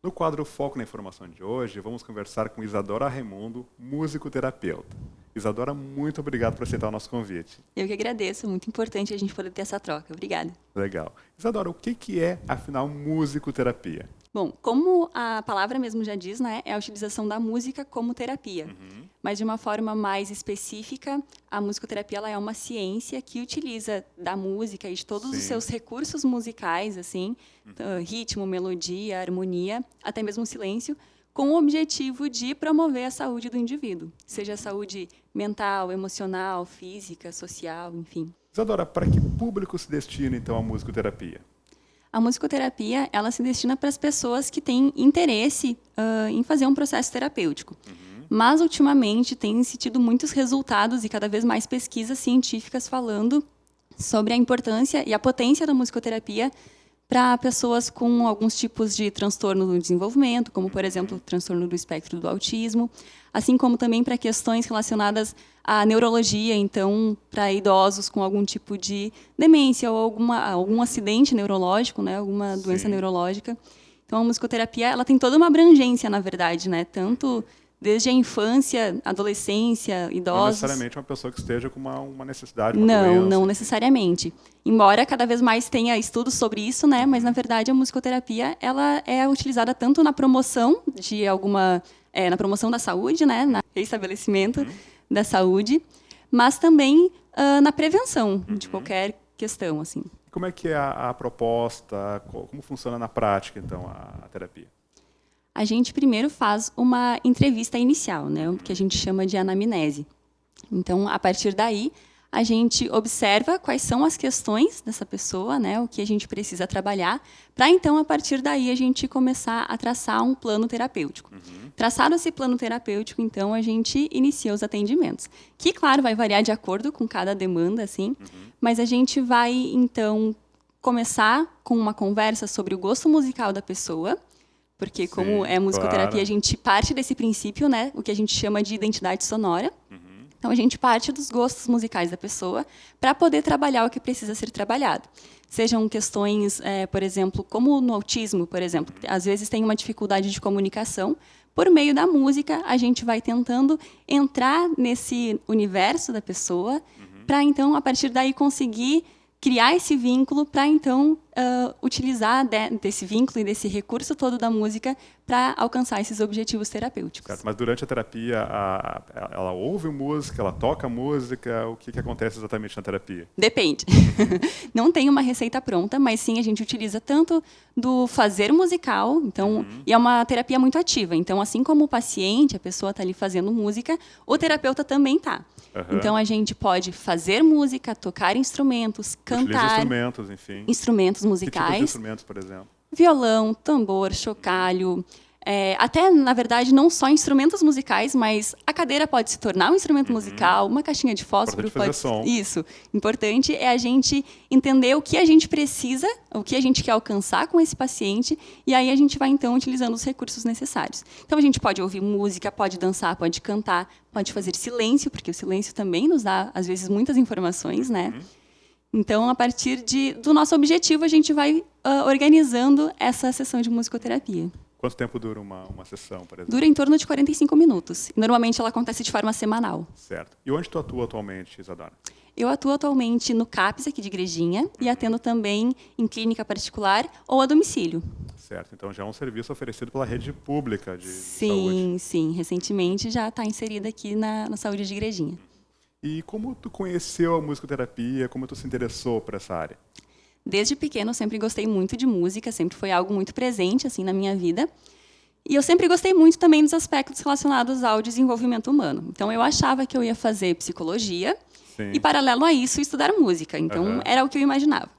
No quadro Foco na Informação de hoje, vamos conversar com Isadora Raimundo, musicoterapeuta. Isadora, muito obrigado por aceitar o nosso convite. Eu que agradeço, muito importante a gente poder ter essa troca. Obrigada. Legal. Isadora, o que é, afinal, musicoterapia? Bom, como a palavra mesmo já diz, né, é a utilização da música como terapia. Mas de uma forma mais específica, a musicoterapia ela é uma ciência que utiliza da música e de todos os seus recursos musicais, assim, ritmo, melodia, harmonia, até mesmo silêncio, com o objetivo de promover a saúde do indivíduo, seja a saúde mental, emocional, física, social, enfim. Isadora, para que público se destina, então, a musicoterapia? A musicoterapia, ela se destina para as pessoas que têm interesse em fazer um processo terapêutico. Mas, ultimamente, tem-se tido muitos resultados e cada vez mais pesquisas científicas falando sobre a importância e a potência da musicoterapia para pessoas com alguns tipos de transtorno do desenvolvimento, como, por exemplo, o transtorno do espectro do autismo, assim como também para questões relacionadas à neurologia, então, para idosos com algum tipo de demência ou algum acidente neurológico, né, alguma doença neurológica. Então, a musicoterapia ela tem toda uma abrangência, na verdade, né, tanto desde a infância, adolescência, idosos. Não necessariamente uma pessoa que esteja com uma necessidade, uma doença. Não necessariamente. Embora cada vez mais tenha estudos sobre isso, né? Mas na verdade a musicoterapia ela é utilizada tanto na promoção de na promoção da saúde, né? No restabelecimento da saúde, mas também na prevenção de qualquer questão, assim. Como é que é a proposta? Como funciona na prática, então, a terapia? A gente primeiro faz uma entrevista inicial, né, o que a gente chama de anamnese. Então, a partir daí, a gente observa quais são as questões dessa pessoa, né, o que a gente precisa trabalhar, para então, a partir daí, a gente começar a traçar um plano terapêutico. Traçado esse plano terapêutico, então, a gente inicia os atendimentos, que, claro, vai variar de acordo com cada demanda, assim, mas a gente vai, então, começar com uma conversa sobre o gosto musical da pessoa, porque como é musicoterapia, a gente parte desse princípio, né, o que a gente chama de identidade sonora. Então, a gente parte dos gostos musicais da pessoa para poder trabalhar o que precisa ser trabalhado. Sejam questões, por exemplo, como no autismo, por exemplo, às vezes tem uma dificuldade de comunicação. Por meio da música, a gente vai tentando entrar nesse universo da pessoa para, então, a partir daí, conseguir criar esse vínculo para, então, utilizar desse vínculo e desse recurso todo da música para alcançar esses objetivos terapêuticos. Certo, mas durante a terapia, ela ouve música, ela toca música, o que acontece exatamente na terapia? Depende. Não tem uma receita pronta, mas sim a gente utiliza tanto do fazer musical, então, e é uma terapia muito ativa. Então, assim como o paciente, a pessoa está ali fazendo música, o terapeuta também está. Então, a gente pode fazer música, tocar instrumentos, cantar. Utiliza instrumentos, enfim. Instrumentos musicais. Que tipo de instrumentos, por exemplo? Violão, tambor, chocalho. Até, na verdade, não só instrumentos musicais, mas a cadeira pode se tornar um instrumento musical, uma caixinha de fósforo pode ser. Isso. Importante é a gente entender o que a gente precisa, o que a gente quer alcançar com esse paciente, e aí a gente vai, então, utilizando os recursos necessários. Então, a gente pode ouvir música, pode dançar, pode cantar, pode fazer silêncio, porque o silêncio também nos dá, às vezes, muitas informações, né? Então, a partir do nosso objetivo, a gente vai organizando essa sessão de musicoterapia. Quanto tempo dura uma sessão, por exemplo? Dura em torno de 45 minutos. Normalmente, ela acontece de forma semanal. Certo. E onde tu atua atualmente, Isadora? Eu atuo atualmente no CAPS, aqui de Igrejinha, e atendo também em clínica particular ou a domicílio. Certo. Então, já é um serviço oferecido pela rede pública de saúde. Sim. Recentemente, já está inserida aqui na saúde de Igrejinha. E como tu conheceu a musicoterapia? Como tu se interessou por essa área? Desde pequeno, eu sempre gostei muito de música, sempre foi algo muito presente assim na minha vida. E eu sempre gostei muito também dos aspectos relacionados ao desenvolvimento humano. Então, eu achava que eu ia fazer psicologia e, paralelo a isso, estudar música. Então, era o que eu imaginava.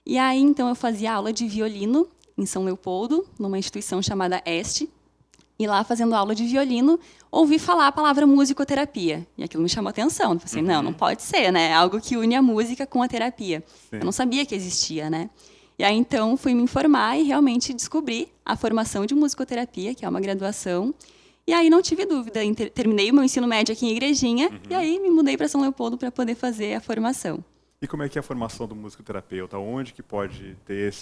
E aí, então, eu fazia aula de violino em São Leopoldo, numa instituição chamada Este. E lá, fazendo aula de violino, ouvi falar a palavra musicoterapia. E aquilo me chamou a atenção. Eu pensei, não pode ser, né? É algo que une a música com a terapia. Eu não sabia que existia, né? E aí, então, fui me informar e realmente descobri a formação de musicoterapia, que é uma graduação. E aí, não tive dúvida. Terminei o meu ensino médio aqui em Igrejinha e aí me mudei para São Leopoldo para poder fazer a formação. E como é que é a formação do musicoterapeuta? Onde que pode ter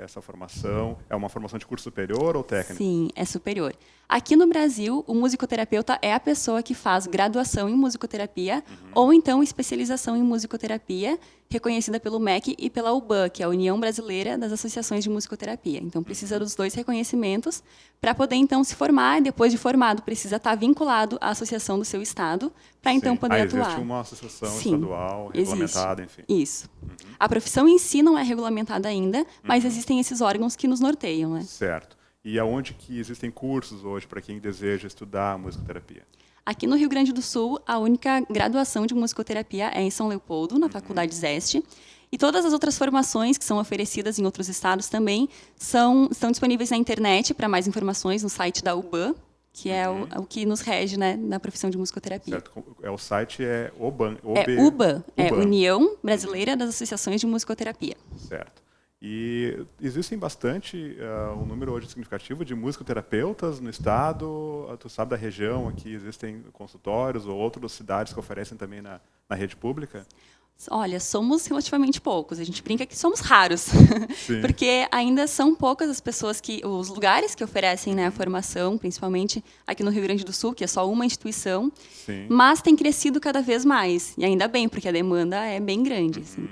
essa formação? É uma formação de curso superior ou técnica? Sim, é superior. Aqui no Brasil, o musicoterapeuta é a pessoa que faz graduação em musicoterapia ou então especialização em musicoterapia, reconhecida pelo MEC e pela UBAN, que é a União Brasileira das Associações de Musicoterapia. Então, precisa dos dois reconhecimentos para poder, então, se formar. E depois de formado, precisa estar vinculado à associação do seu estado para, então, poder atuar. Existe uma associação Sim, estadual, regulamentada, enfim. Isso. A profissão em si não é regulamentada ainda, mas existem esses órgãos que nos norteiam, né? Certo. E aonde que existem cursos hoje para quem deseja estudar musicoterapia? Aqui no Rio Grande do Sul, a única graduação de musicoterapia é em São Leopoldo, na Faculdade Zeste. E todas as outras formações que são oferecidas em outros estados também estão disponíveis na internet para mais informações no site da UBAN, que é o que nos rege, né, na profissão de musicoterapia. Certo. O site é UBAN. É UBAN, é União Brasileira das Associações de Musicoterapia. Certo. E existem bastante, um número hoje significativo de musicoterapeutas no estado. Tu sabe da região aqui, existem consultórios ou outras cidades que oferecem também na rede pública? Olha, somos relativamente poucos. A gente brinca que somos raros, porque ainda são poucas as pessoas os lugares que oferecem, né, a formação, principalmente aqui no Rio Grande do Sul, que é só uma instituição, mas tem crescido cada vez mais. E ainda bem, porque a demanda é bem grande. Assim.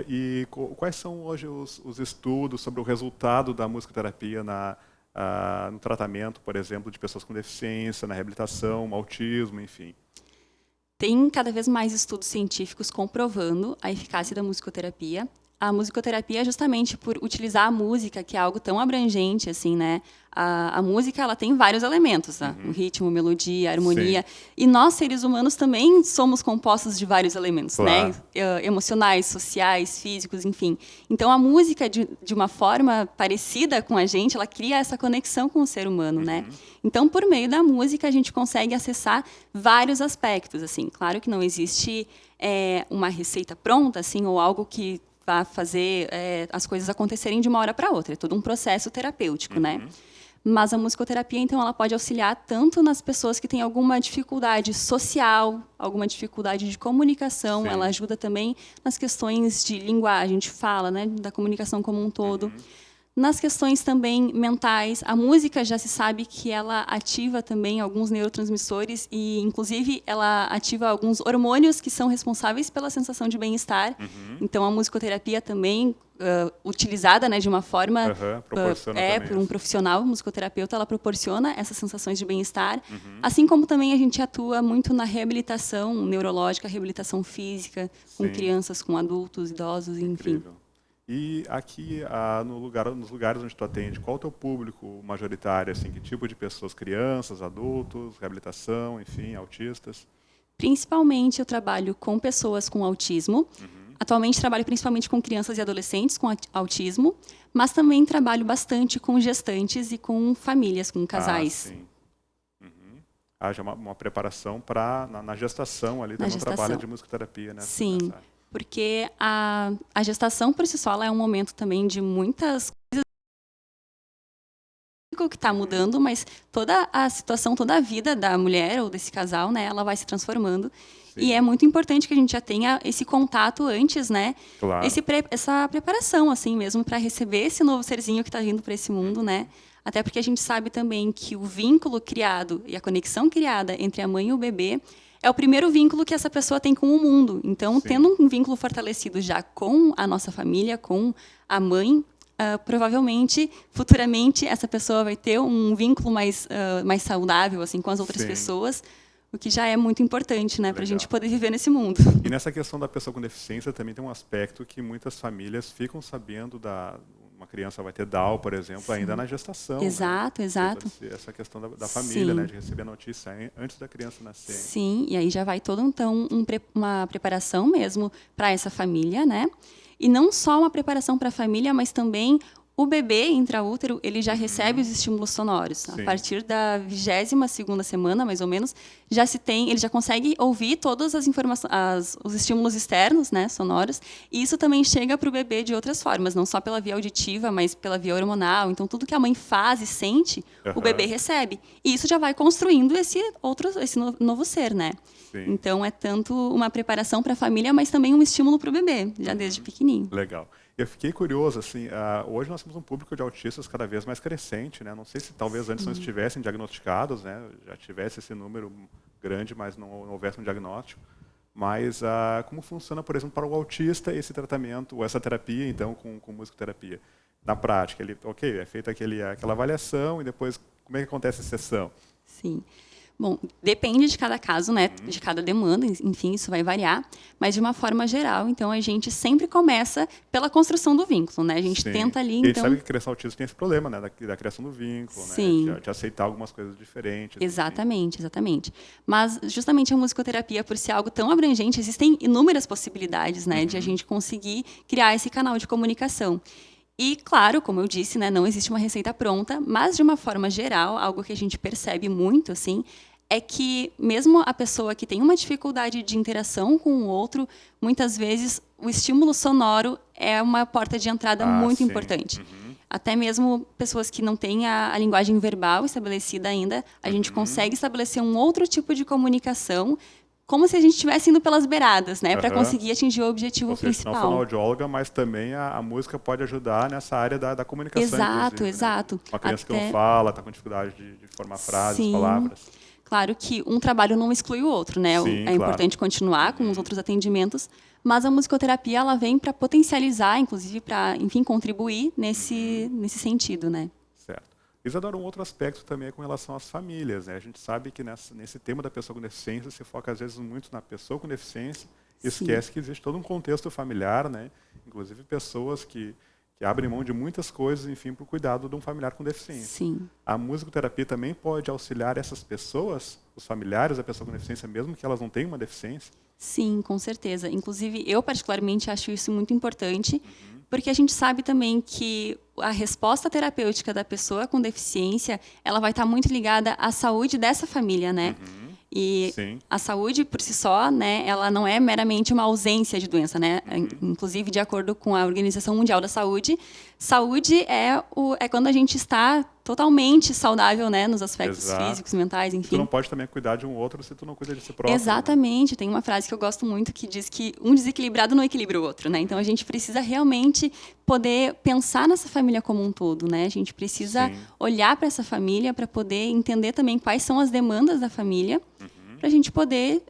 E quais são hoje os estudos sobre o resultado da musicoterapia no tratamento, por exemplo, de pessoas com deficiência, na reabilitação, autismo, enfim? Tem cada vez mais estudos científicos comprovando a eficácia da musicoterapia. A musicoterapia, justamente por utilizar a música, que é algo tão abrangente, assim, né? A música, ela tem vários elementos, né? O ritmo, melodia, harmonia. E nós, seres humanos, também somos compostos de vários elementos, né? Emocionais, sociais, físicos, enfim. Então, a música, de uma forma parecida com a gente, ela cria essa conexão com o ser humano, né? Então, por meio da música, a gente consegue acessar vários aspectos, assim. Claro que não existe uma receita pronta, assim, ou algo que vá fazer as coisas acontecerem de uma hora para outra. É todo um processo terapêutico, né? Mas a musicoterapia, então, ela pode auxiliar tanto nas pessoas que têm alguma dificuldade social, alguma dificuldade de comunicação. Ela ajuda também nas questões de linguagem, de fala, né? Da comunicação como um todo. Nas questões também mentais, a música já se sabe que ela ativa também alguns neurotransmissores e, inclusive, ela ativa alguns hormônios que são responsáveis pela sensação de bem-estar. Então, a musicoterapia também, utilizada, né, de uma forma por um profissional, musicoterapeuta, ela proporciona essas sensações de bem-estar. Assim como também a gente atua muito na reabilitação neurológica, reabilitação física, com crianças, com adultos, idosos, enfim. Incrível. E aqui, nos lugares onde tu atende, qual é o teu público majoritário? Assim, que tipo de pessoas? Crianças, adultos, reabilitação, enfim, autistas? Principalmente eu trabalho com pessoas com autismo. Atualmente trabalho principalmente com crianças e adolescentes com autismo, mas também trabalho bastante com gestantes e com famílias, com casais. Já uma preparação na gestação ali, também um trabalho de musicoterapia, né? Sim. Porque a gestação, por si só, ela é um momento também de muitas coisas que está mudando, mas toda a situação, toda a vida da mulher ou desse casal, né, ela vai se transformando. E é muito importante que a gente já tenha esse contato antes, né? Essa preparação, assim mesmo, para receber esse novo serzinho que está vindo para esse mundo, né? Até porque a gente sabe também que o vínculo criado e a conexão criada entre a mãe e o bebê é o primeiro vínculo que essa pessoa tem com o mundo. Então, tendo um vínculo fortalecido já com a nossa família, com a mãe, provavelmente, futuramente, essa pessoa vai ter um vínculo mais saudável assim, com as outras pessoas, o que já é muito importante, né, para a gente poder viver nesse mundo. E nessa questão da pessoa com deficiência também tem um aspecto que muitas famílias ficam sabendo uma criança vai ter Down, por exemplo, ainda na gestação. Exato. Essa questão da família, né, de receber a notícia antes da criança nascer. Sim, e aí já vai toda, então, uma preparação mesmo para essa família, né? E não só uma preparação para a família, mas também O bebê intraútero, ele já recebe os estímulos sonoros. Sim. A partir da 22ª semana, mais ou menos, ele já consegue ouvir todas as informações, os estímulos externos, né, sonoros. E isso também chega para o bebê de outras formas, não só pela via auditiva, mas pela via hormonal. Então, tudo que a mãe faz e sente, o bebê recebe. E isso já vai construindo esse novo ser, né? Sim. Então, é tanto uma preparação para a família, mas também um estímulo para o bebê, já desde pequenininho. Legal. Eu fiquei curioso, assim, hoje nós temos um público de autistas cada vez mais crescente, né? Não sei se talvez antes não estivessem diagnosticados, né? Já tivesse esse número grande, mas não houvesse um diagnóstico. Mas como funciona, por exemplo, para o autista esse tratamento, ou essa terapia, então, com musicoterapia? Na prática, é feita aquela avaliação e depois, como é que acontece a sessão? Sim. Bom, depende de cada caso, né? De cada demanda, enfim, isso vai variar. Mas, de uma forma geral, então, a gente sempre começa pela construção do vínculo, né? A gente tenta ali, e então... a gente sabe que a criança autista tem esse problema, né? Da criação do vínculo, Sim. né? De aceitar algumas coisas diferentes. Exatamente, exatamente. Mas, justamente, a musicoterapia, por ser algo tão abrangente, existem inúmeras possibilidades, né? De a gente conseguir criar esse canal de comunicação. E, claro, como eu disse, né, não existe uma receita pronta, mas, de uma forma geral, algo que a gente percebe muito, assim, é que mesmo a pessoa que tem uma dificuldade de interação com o outro, muitas vezes o estímulo sonoro é uma porta de entrada muito importante. Até mesmo pessoas que não têm a linguagem verbal estabelecida ainda, a gente consegue estabelecer um outro tipo de comunicação, como se a gente estivesse indo pelas beiradas, né, para conseguir atingir o objetivo principal. Não fonoaudióloga, mas também a música pode ajudar nessa área da comunicação. Exato, né? Uma criança que não fala, está com dificuldade de formar frases, palavras. Claro que um trabalho não exclui o outro, né? Sim, importante continuar com os outros atendimentos, mas a musicoterapia ela vem para potencializar, inclusive para, enfim, contribuir nesse sentido, né? Certo. Isadora, um outro aspecto também é com relação às famílias, né? A gente sabe que nesse tema da pessoa com deficiência se foca às vezes muito na pessoa com deficiência e esquece que existe todo um contexto familiar, né? Inclusive pessoas que abrem mão de muitas coisas, enfim, para o cuidado de um familiar com deficiência. Sim. A musicoterapia também pode auxiliar essas pessoas, os familiares da pessoa com deficiência, mesmo que elas não tenham uma deficiência? Sim, com certeza. Inclusive, eu particularmente acho isso muito importante, porque a gente sabe também que a resposta terapêutica da pessoa com deficiência, ela vai estar muito ligada à saúde dessa família, né? E a saúde, por si só, né, ela não é meramente uma ausência de doença, né? Inclusive, de acordo com a Organização Mundial da Saúde, saúde é quando a gente está totalmente saudável, né, nos aspectos físicos, mentais, enfim. Tu não pode também cuidar de um outro se tu não cuida de si próprio. Exatamente. Né? Tem uma frase que eu gosto muito que diz que um desequilibrado não equilibra o outro, né? Então, a gente precisa realmente poder pensar nessa família como um todo, né? A gente precisa olhar para essa família para poder entender também quais são as demandas da família, para a gente poder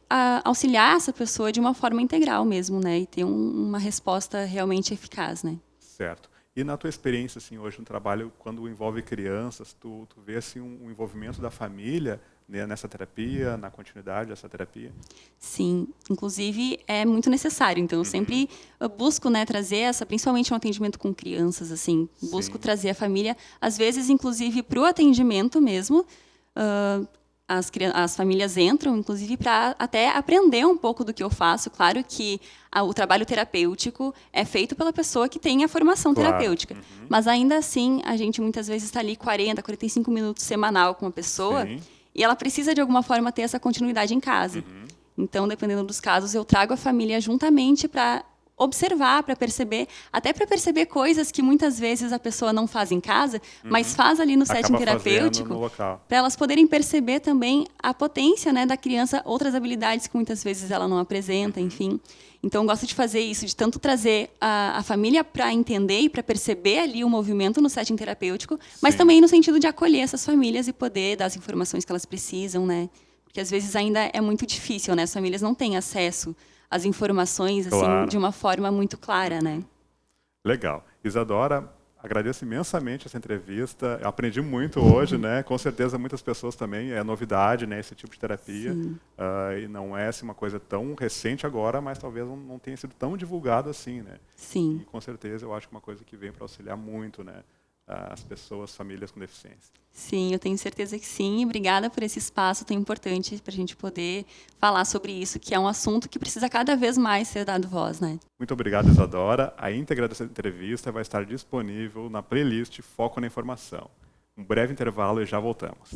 auxiliar essa pessoa de uma forma integral mesmo, né? E ter uma resposta realmente eficaz, né? Certo. E na tua experiência, assim, hoje no trabalho, quando envolve crianças, tu vê assim, um envolvimento da família, né, nessa terapia, na continuidade dessa terapia? Sim, inclusive é muito necessário. Então, eu sempre busco, né, trazer principalmente um atendimento com crianças, assim, busco trazer a família, às vezes, inclusive, para o atendimento mesmo. As famílias entram, inclusive, para até aprender um pouco do que eu faço. Claro que o trabalho terapêutico é feito pela pessoa que tem a formação terapêutica. Mas, ainda assim, a gente muitas vezes está ali 40, 45 minutos semanal com a pessoa e ela precisa, de alguma forma, ter essa continuidade em casa. Então, dependendo dos casos, eu trago a família juntamente para observar, para perceber, até para perceber coisas que muitas vezes a pessoa não faz em casa, mas faz ali no setting terapêutico, para elas poderem perceber também a potência, né, da criança, outras habilidades que muitas vezes ela não apresenta, enfim. Então, eu gosto de fazer isso, de tanto trazer a família para entender e para perceber ali o movimento no setting terapêutico, mas também no sentido de acolher essas famílias e poder dar as informações que elas precisam, né? Porque às vezes ainda é muito difícil, né? As famílias não têm acesso as informações assim, de uma forma muito clara, né? Legal. Isadora, agradeço imensamente essa entrevista. Eu aprendi muito hoje, né? Com certeza muitas pessoas também. É novidade, né? Esse tipo de terapia. E não é assim, uma coisa tão recente agora, mas talvez não tenha sido tão divulgado assim, né? Sim. E com certeza eu acho que é uma coisa que vem para auxiliar muito, né? as pessoas, famílias com deficiência. Sim, eu tenho certeza que sim. Obrigada por esse espaço tão importante para a gente poder falar sobre isso, que é um assunto que precisa cada vez mais ser dado voz, né? Muito obrigado, Isadora. A íntegra dessa entrevista vai estar disponível na playlist Foco na Informação. Um breve intervalo e já voltamos.